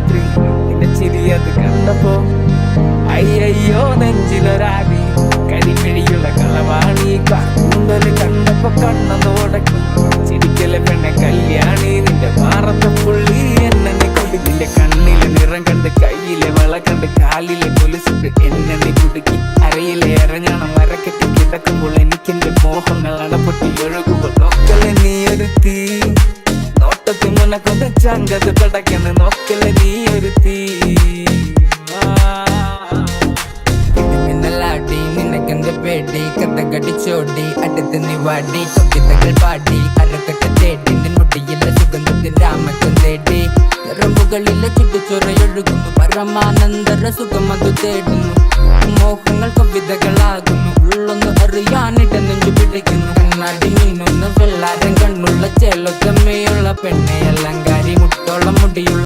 രാത്രി നിന്റെ ചിരിയത് കണ്ടപ്പോ അയ്യോ നെഞ്ചിലൊരാടി കരിമിഴിയുള്ള കളവാണി കൂന്തല് കണ്ടപ്പോ കണ്ണൊന്ന് ഉടക്കി ചിരിക്കലെ പെണ്ണെ കല്യാണി നിന്റെ മാറത്തെ പുള്ളി എന്നെ കുടി നിന്റെ കണ്ണിലെ നിറം കണ്ട് കയ്യിലെ വള കണ്ട് കാലിലെ കൊലുസിട്ട് എന്നെ കുടുക്കി അരയിലെ എറഞ്ഞാണം മരക്കെട്ടി കിടക്കുമ്പോൾ എനിക്കെന്റെ മോഹങ്ങൾ അടപൊട്ടി ഒഴുകുമ്പോൾ നോക്കലെ നീ ഒരു തീ നോട്ടത്തിൽ മുനക്കൊണ്ട് ചങ്കത് തടക്കന്ന് നോക്കലെ നീ ഒരു തീ നിനക്കെന്ത് പേടി കഥകടിച്ചോടി അടുത്ത് നീ വാടി തൊക്കിത്തകൾ പാടി അരക്കെട്ട് തേടി നിൻമുടിയിലെ സുഗന്ധത്തിൽ രാമക്കം തേടി നിറമ്പുകളിലെ ചുട്ടുചൊറയൊഴുകുന്നു പരമാനന്ദര സുഖം അത് തേടുന്നു മോഹങ്ങൾ കവിതകളാകുന്നു ഉള്ളൊന്ന് അറിയാനിട നെഞ്ചു പിടിക്കുന്നു കണ്ണാടി മീനൊന്ന് വെള്ളാരം കണ്ണുള്ള ചേലൊത്തമ്മയുള്ള പെണ്ണെ അലങ്കാരി മുട്ടോളം മുടിയുള്ള